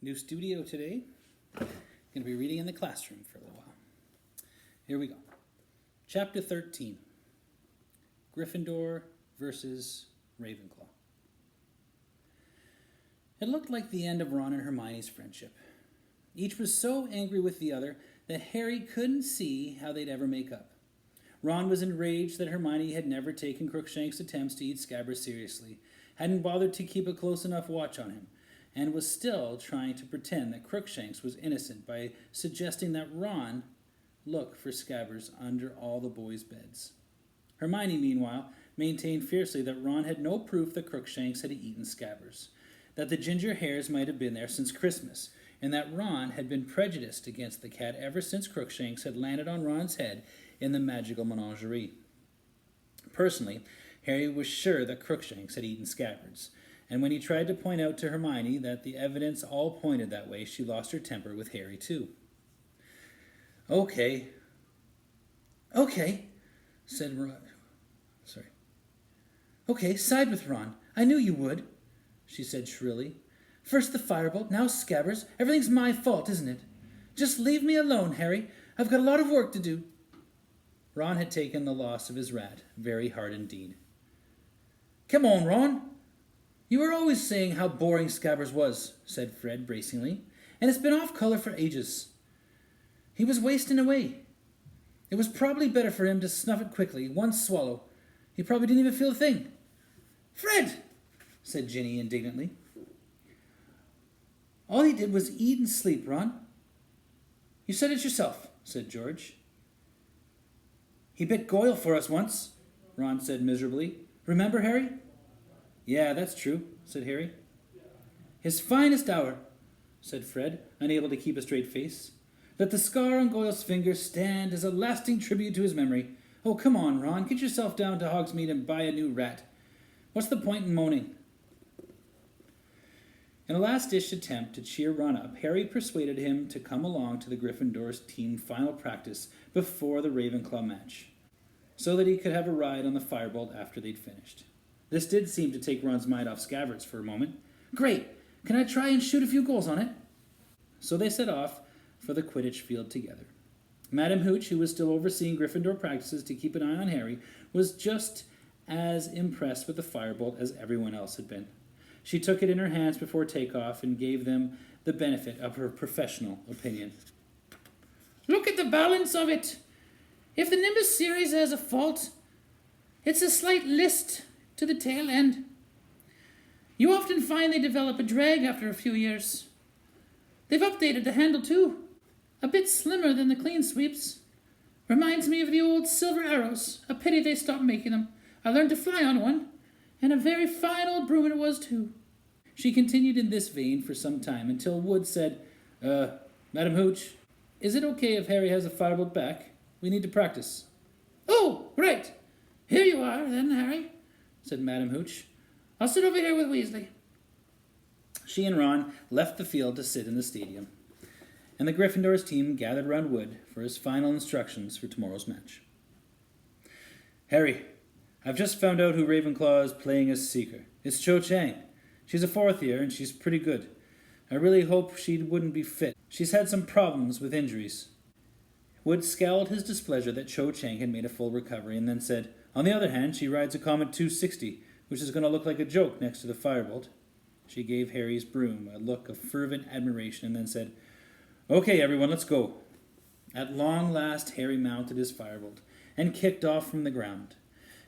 New studio today. Going to be reading in the classroom for a little while. Here we go. Chapter 13. Gryffindor versus Ravenclaw. It looked like the end of Ron and Hermione's friendship. Each was so angry with the other that Harry couldn't see how they'd ever make up. Ron was enraged that Hermione had never taken Crookshank's attempts to eat Scabbers seriously, hadn't bothered to keep a close enough watch on him, and was still trying to pretend that Crookshanks was innocent by suggesting that Ron look for Scabbers under all the boys' beds. Hermione, meanwhile, maintained fiercely that Ron had no proof that Crookshanks had eaten Scabbers, that the ginger hairs might have been there since Christmas, and that Ron had been prejudiced against the cat ever since Crookshanks had landed on Ron's head in the magical menagerie. Personally, Harry was sure that Crookshanks had eaten Scabbers, and when he tried to point out to Hermione that the evidence all pointed that way, she lost her temper with Harry too. Okay, said Ron. Okay, side with Ron. I knew you would, she said shrilly. First the Firebolt, now Scabbers. Everything's my fault, isn't it? Just leave me alone, Harry. I've got a lot of work to do. Ron had taken the loss of his rat very hard indeed. Come on, Ron. You were always saying how boring Scabbers was, said Fred bracingly, and it's been off color for ages. He was wasting away. It was probably better for him to snuff it quickly, one swallow. He probably didn't even feel a thing. Fred, said Ginny indignantly. All he did was eat and sleep, Ron. You said it yourself, said George. He bit Goyle for us once, Ron said miserably. Remember, Harry? Yeah, that's true, said Harry. His finest hour, said Fred, unable to keep a straight face. Let the scar on Goyle's finger stand as a lasting tribute to his memory. Oh, come on, Ron, get yourself down to Hogsmeade and buy a new rat. What's the point in moaning? In a last-ditch attempt to cheer Ron up, Harry persuaded him to come along to the Gryffindor's team final practice before the Ravenclaw match, so that he could have a ride on the Firebolt after they'd finished. This did seem to take Ron's mind off Scabbers for a moment. Great! Can I try and shoot a few goals on it? So they set off for the Quidditch field together. Madam Hooch, who was still overseeing Gryffindor practices to keep an eye on Harry, was just as impressed with the Firebolt as everyone else had been. She took it in her hands before takeoff and gave them the benefit of her professional opinion. Look at the balance of it! If the Nimbus series has a fault, it's a slight list to the tail end. You often find they develop a drag after a few years. They've updated the handle too. A bit slimmer than the clean sweeps. Reminds me of the old silver arrows. A pity they stopped making them. I learned to fly on one, and a very fine old broom it was too. She continued in this vein for some time until Wood said, Madam Hooch, is it okay if Harry has a Firebolt back? We need to practice. Oh, right. Here you are then, Harry, said Madam Hooch. I'll sit over here with Weasley. She and Ron left the field to sit in the stadium, and the Gryffindor's team gathered around Wood for his final instructions for tomorrow's match. Harry, I've just found out who Ravenclaw is playing as Seeker. It's Cho Chang. She's a fourth year, and she's pretty good. I really hope she wouldn't be fit. She's had some problems with injuries. Wood scowled his displeasure that Cho Chang had made a full recovery, and then said, on the other hand, she rides a Comet 260, which is going to look like a joke next to the Firebolt. She gave Harry's broom a look of fervent admiration, and then said, Okay, everyone, let's go. At long last, Harry mounted his Firebolt and kicked off from the ground.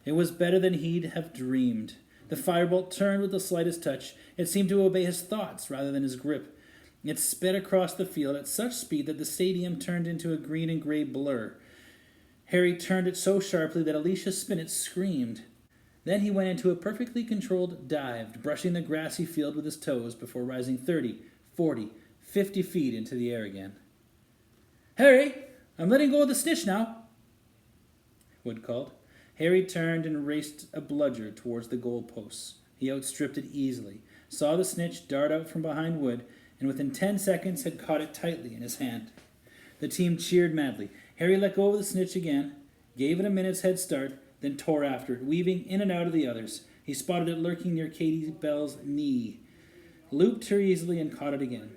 It was better than he'd have dreamed. The Firebolt turned with the slightest touch. It seemed to obey his thoughts rather than his grip. It sped across the field at such speed that the stadium turned into a green and gray blur. Harry turned it so sharply that Alicia Spinnet screamed. Then he went into a perfectly controlled dive, brushing the grassy field with his toes before rising 30, 40, 50 feet into the air again. Harry, I'm letting go of the snitch now, Wood called. Harry turned and raced a bludger towards the goal posts. He outstripped it easily, saw the snitch dart out from behind Wood, and within 10 seconds had caught it tightly in his hand. The team cheered madly. Harry let go of the snitch again, gave it a minute's head start, then tore after it, weaving in and out of the others. He spotted it lurking near Katie Bell's knee, looped her easily, and caught it again.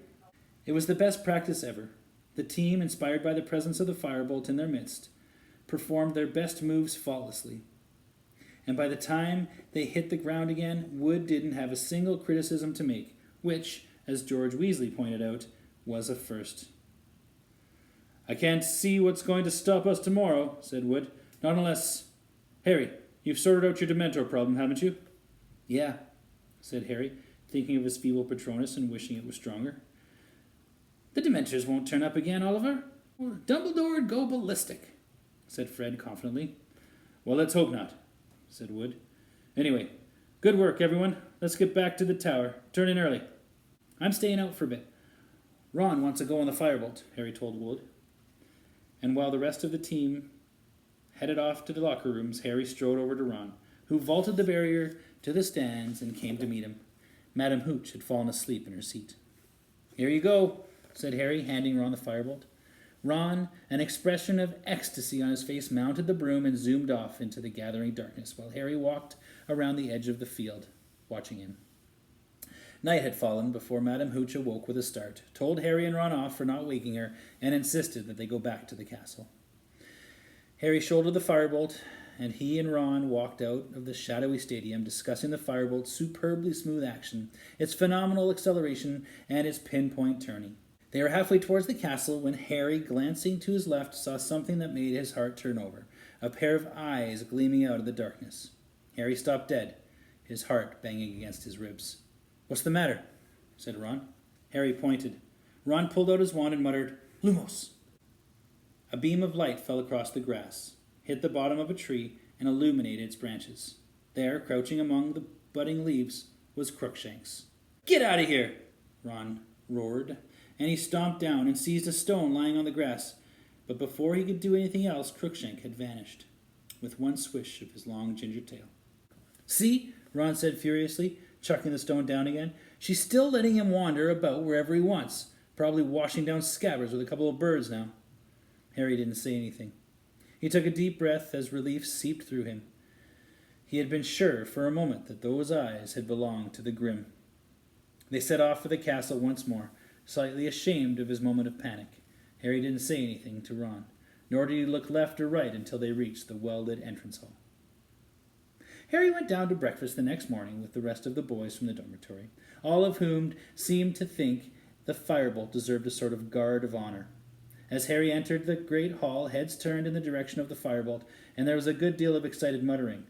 It was the best practice ever. The team, inspired by the presence of the Firebolt in their midst, performed their best moves faultlessly. And by the time they hit the ground again, Wood didn't have a single criticism to make, which, as George Weasley pointed out, was a first. "I can't see what's going to stop us tomorrow," said Wood. "Not unless... Harry, you've sorted out your Dementor problem, haven't you?" "Yeah," said Harry, thinking of his feeble Patronus and wishing it was stronger. "The Dementors won't turn up again, Oliver. Dumbledore would go ballistic," said Fred confidently. "Well, let's hope not," said Wood. "Anyway, good work, everyone. Let's get back to the tower. Turn in early." "I'm staying out for a bit. Ron wants to go on the Firebolt," Harry told Wood. And while the rest of the team headed off to the locker rooms, Harry strode over to Ron, who vaulted the barrier to the stands and came to meet him. Madame Hooch had fallen asleep in her seat. "Here you go," said Harry, handing Ron the Firebolt. Ron, an expression of ecstasy on his face, mounted the broom and zoomed off into the gathering darkness, while Harry walked around the edge of the field, watching him. Night had fallen before Madame Hooch awoke with a start, told Harry and Ron off for not waking her, and insisted that they go back to the castle. Harry shouldered the Firebolt, and he and Ron walked out of the shadowy stadium, discussing the Firebolt's superbly smooth action, its phenomenal acceleration, and its pinpoint turning. They were halfway towards the castle when Harry, glancing to his left, saw something that made his heart turn over, a pair of eyes gleaming out of the darkness. Harry stopped dead, his heart banging against his ribs. "What's the matter?" said Ron. Harry pointed. Ron pulled out his wand and muttered, "Lumos!" A beam of light fell across the grass, hit the bottom of a tree, and illuminated its branches. There, crouching among the budding leaves, was Crookshanks. "Get out of here!" Ron roared, and he stomped down and seized a stone lying on the grass. But before he could do anything else, Crookshank had vanished, with one swish of his long ginger tail. "See?" Ron said furiously, chucking the stone down again. "She's still letting him wander about wherever he wants, probably washing down Scabbers with a couple of birds now." Harry didn't say anything. He took a deep breath as relief seeped through him. He had been sure for a moment that those eyes had belonged to the Grim. They set off for the castle once more, slightly ashamed of his moment of panic. Harry didn't say anything to Ron, nor did he look left or right until they reached the well-lit entrance hall. Harry went down to breakfast the next morning with the rest of the boys from the dormitory, all of whom seemed to think the Firebolt deserved a sort of guard of honor. As Harry entered the great hall, heads turned in the direction of the Firebolt, and there was a good deal of excited muttering.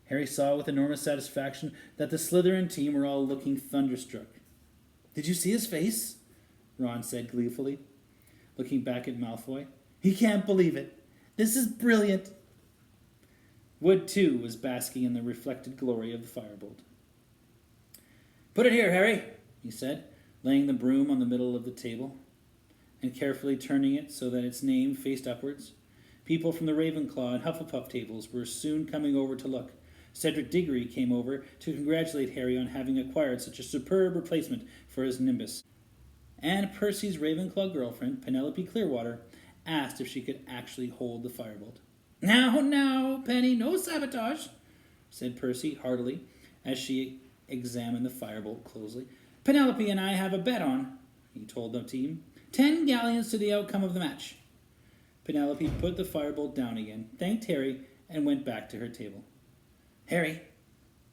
Harry saw with enormous satisfaction that the Slytherin team were all looking thunderstruck. "Did you see his face?" Ron said gleefully, looking back at Malfoy. "He can't believe it. This is brilliant." Wood, too, was basking in the reflected glory of the Firebolt. "Put it here, Harry," he said, laying the broom on the middle of the table and carefully turning it so that its name faced upwards. People from the Ravenclaw and Hufflepuff tables were soon coming over to look. Cedric Diggory came over to congratulate Harry on having acquired such a superb replacement for his Nimbus. And Percy's Ravenclaw girlfriend, Penelope Clearwater, asked if she could actually hold the Firebolt. Now, Penny, no sabotage," said Percy heartily, as she examined the Firebolt closely. "Penelope and I have a bet on," he told the team. 10 galleons to the outcome of the match." Penelope put the Firebolt down again, thanked Harry, and went back to her table. "Harry,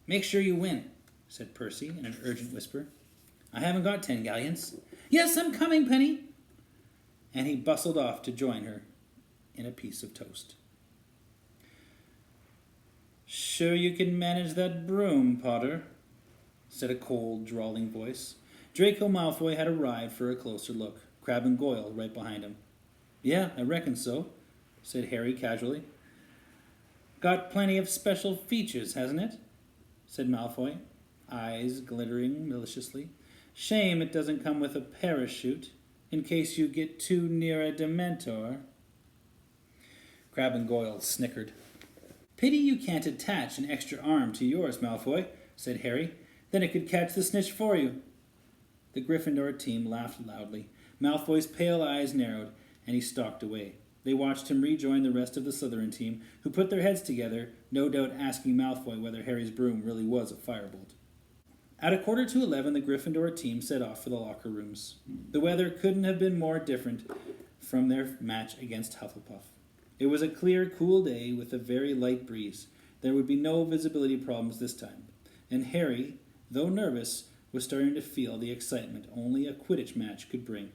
make sure you win," said Percy in an urgent whisper. "I haven't got 10 galleons." "Yes, I'm coming, Penny." And he bustled off to join her in a piece of toast. "Sure you can manage that broom, Potter?" said a cold, drawling voice. Draco Malfoy had arrived for a closer look, Crabbe and Goyle right behind him. "Yeah, I reckon so," said Harry casually. "Got plenty of special features, hasn't it?" said Malfoy, eyes glittering maliciously. "Shame it doesn't come with a parachute, in case you get too near a Dementor." Crabbe and Goyle snickered. "Pity you can't attach an extra arm to yours, Malfoy," said Harry. "Then it could catch the snitch for you." The Gryffindor team laughed loudly. Malfoy's pale eyes narrowed, and he stalked away. They watched him rejoin the rest of the Slytherin team, who put their heads together, no doubt asking Malfoy whether Harry's broom really was a Firebolt. At 11:15, the Gryffindor team set off for the locker rooms. The weather couldn't have been more different from their match against Hufflepuff. It was a clear, cool day with a very light breeze. There would be no visibility problems this time, and Harry, though nervous, was starting to feel the excitement only a Quidditch match could bring.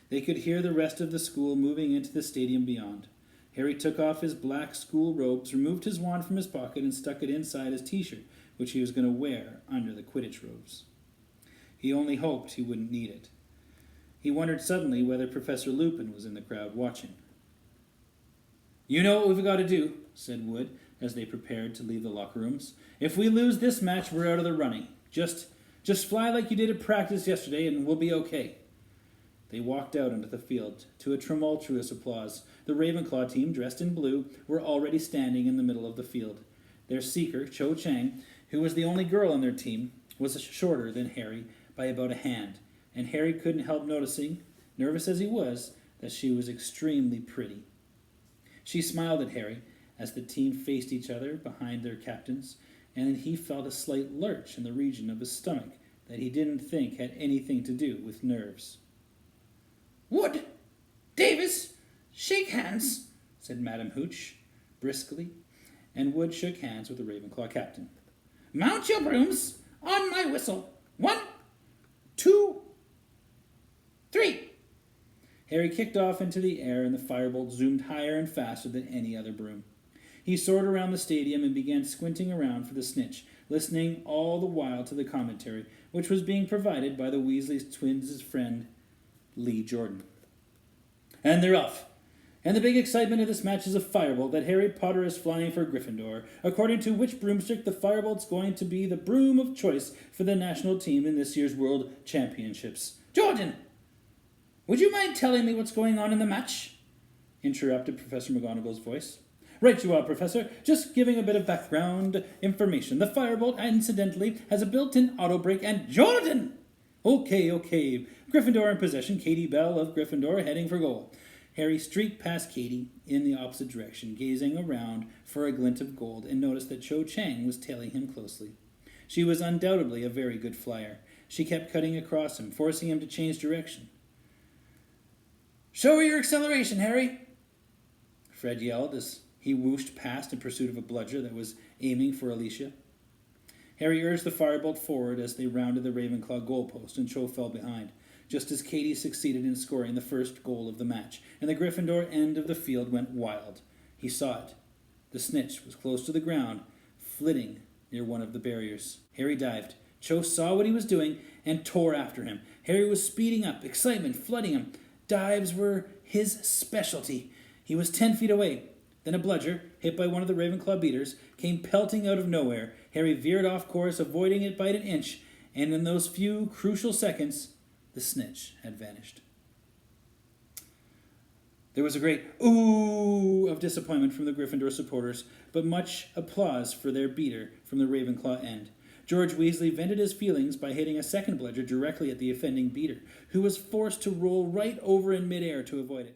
They could hear the rest of the school moving into the stadium beyond. Harry took off his black school robes, removed his wand from his pocket, and stuck it inside his t-shirt, which he was going to wear under the Quidditch robes. He only hoped he wouldn't need it. He wondered suddenly whether Professor Lupin was in the crowd watching. "You know what we've got to do," said Wood, as they prepared to leave the locker rooms. "If we lose this match, we're out of the running. Just fly like you did at practice yesterday, and we'll be okay." They walked out onto the field to a tumultuous applause. The Ravenclaw team, dressed in blue, were already standing in the middle of the field. Their seeker, Cho Chang, who was the only girl on their team, was shorter than Harry by about a hand, and Harry couldn't help noticing, nervous as he was, that she was extremely pretty. She smiled at Harry as the team faced each other behind their captains, and he felt a slight lurch in the region of his stomach that he didn't think had anything to do with nerves. "Wood! Davis! Shake hands!" said Madame Hooch briskly, and Wood shook hands with the Ravenclaw captain. "Mount your brooms! On my whistle! 1, 2, 3!" Harry kicked off into the air, and the firebolt zoomed higher and faster than any other broom. He soared around the stadium and began squinting around for the snitch, listening all the while to the commentary, which was being provided by the Weasley twins' friend, Lee Jordan. "And they're off. And the big excitement of this match is a firebolt that Harry Potter is flying for Gryffindor, according to which broomstick the firebolt's going to be the broom of choice for the national team in this year's World Championships. Jordan, would you mind telling me what's going on in the match?" interrupted Professor McGonagall's voice. "Right you are, Professor. Just giving a bit of background information. The firebolt, incidentally, has a built-in auto-brake and... Jordan! Okay. Gryffindor in possession. Katie Bell of Gryffindor heading for goal." Harry streaked past Katie in the opposite direction, gazing around for a glint of gold, and noticed that Cho Chang was tailing him closely. She was undoubtedly a very good flyer. She kept cutting across him, forcing him to change direction. "Show her your acceleration, Harry!" Fred yelled as he whooshed past in pursuit of a bludger that was aiming for Alicia. Harry urged the firebolt forward as they rounded the Ravenclaw goalpost, and Cho fell behind, just as Katie succeeded in scoring the first goal of the match, and the Gryffindor end of the field went wild. He saw it. The snitch was close to the ground, flitting near one of the barriers. Harry dived. Cho saw what he was doing and tore after him. Harry was speeding up, excitement flooding him. Dives were his specialty. He was 10 feet away. Then a bludger, hit by one of the Ravenclaw beaters, came pelting out of nowhere. Harry veered off course, avoiding it by an inch, and in those few crucial seconds, the snitch had vanished. There was a great ooh of disappointment from the Gryffindor supporters, but much applause for their beater from the Ravenclaw end. George Weasley vented his feelings by hitting a second bludger directly at the offending beater, who was forced to roll right over in midair to avoid it.